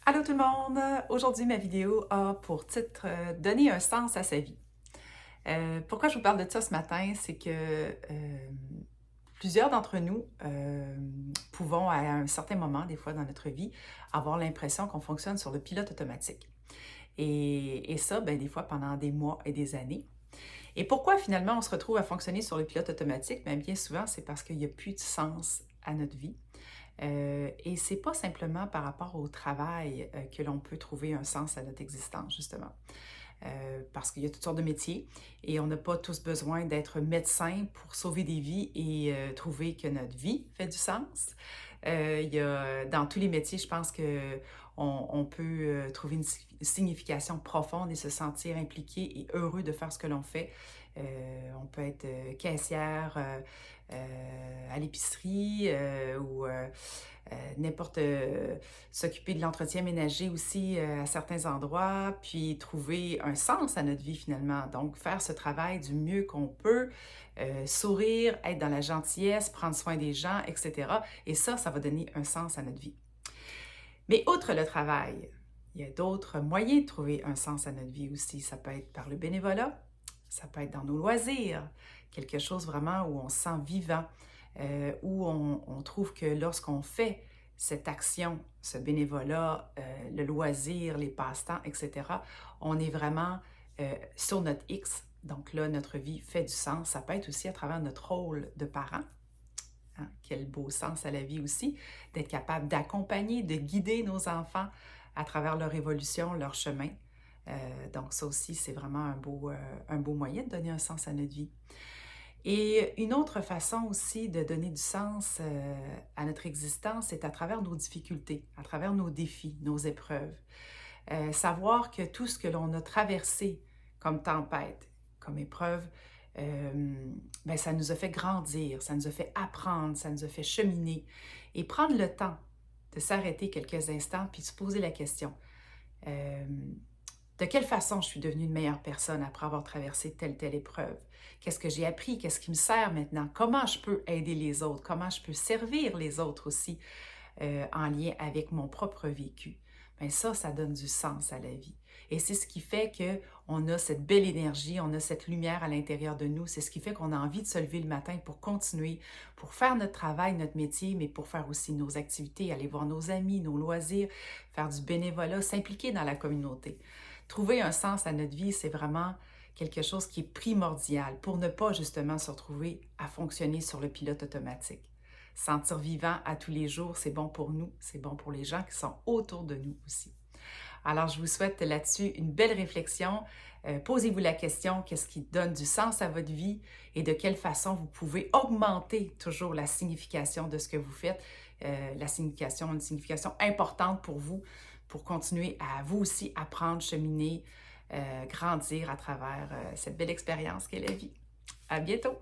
Allô tout le monde! Aujourd'hui, ma vidéo a pour titre Donner un sens à sa vie. Pourquoi je vous parle de ça ce matin? C'est que plusieurs d'entre nous pouvons, à un certain moment, des fois dans notre vie, avoir l'impression qu'on fonctionne sur le pilote automatique. Et ça, ben, des fois pendant des mois et des années. Et pourquoi finalement on se retrouve à fonctionner sur le pilote automatique? Bien, bien souvent, c'est parce qu'il n'y a plus de sens à notre vie. Et c'est pas simplement par rapport au travail que l'on peut trouver un sens à notre existence, justement. Parce qu'il y a toutes sortes de métiers et on n'a pas tous besoin d'être médecin pour sauver des vies et trouver que notre vie fait du sens. Il y a, dans tous les métiers, je pense que on peut trouver une signification profonde et se sentir impliqué et heureux de faire ce que l'on fait. On peut être caissière à l'épicerie ou n'importe s'occuper de l'entretien ménager aussi à certains endroits, puis trouver un sens à notre vie finalement. Donc, faire ce travail du mieux qu'on peut, sourire, être dans la gentillesse, prendre soin des gens, etc. Et ça va donner un sens à notre vie. Mais outre le travail, il y a d'autres moyens de trouver un sens à notre vie aussi. Ça peut être par le bénévolat, ça peut être dans nos loisirs, quelque chose vraiment où on se sent vivant, où on trouve que lorsqu'on fait cette action, ce bénévolat, le loisir, les passe-temps, etc., on est vraiment sur notre X. Donc là, notre vie fait du sens. Ça peut être aussi à travers notre rôle de parent. Hein, quel beau sens à la vie aussi, d'être capable d'accompagner, de guider nos enfants à travers leur évolution, leur chemin. Donc ça aussi, c'est vraiment un beau moyen de donner un sens à notre vie. Et une autre façon aussi de donner du sens à notre existence, c'est à travers nos difficultés, à travers nos défis, nos épreuves. Savoir que tout ce que l'on a traversé comme tempête, comme épreuve, ben, ça nous a fait grandir, ça nous a fait apprendre, ça nous a fait cheminer. Et prendre le temps de s'arrêter quelques instants puis de se poser la question, euh, de quelle façon je suis devenue une meilleure personne après avoir traversé telle épreuve? Qu'est-ce que j'ai appris? Qu'est-ce qui me sert maintenant? Comment je peux aider les autres? Comment je peux servir les autres aussi en lien avec mon propre vécu? Bien ça donne du sens à la vie. Et c'est ce qui fait qu'on a cette belle énergie, on a cette lumière à l'intérieur de nous. C'est ce qui fait qu'on a envie de se lever le matin pour continuer, pour faire notre travail, notre métier, mais pour faire aussi nos activités, aller voir nos amis, nos loisirs, faire du bénévolat, s'impliquer dans la communauté. Trouver un sens à notre vie, c'est vraiment quelque chose qui est primordial pour ne pas justement se retrouver à fonctionner sur le pilote automatique. Sentir vivant à tous les jours, c'est bon pour nous, c'est bon pour les gens qui sont autour de nous aussi. Alors, je vous souhaite là-dessus une belle réflexion. Posez-vous la question, qu'est-ce qui donne du sens à votre vie et de quelle façon vous pouvez augmenter toujours la signification de ce que vous faites, une signification importante pour vous, pour continuer à vous aussi apprendre, cheminer, grandir à travers cette belle expérience qu'est la vie. À bientôt!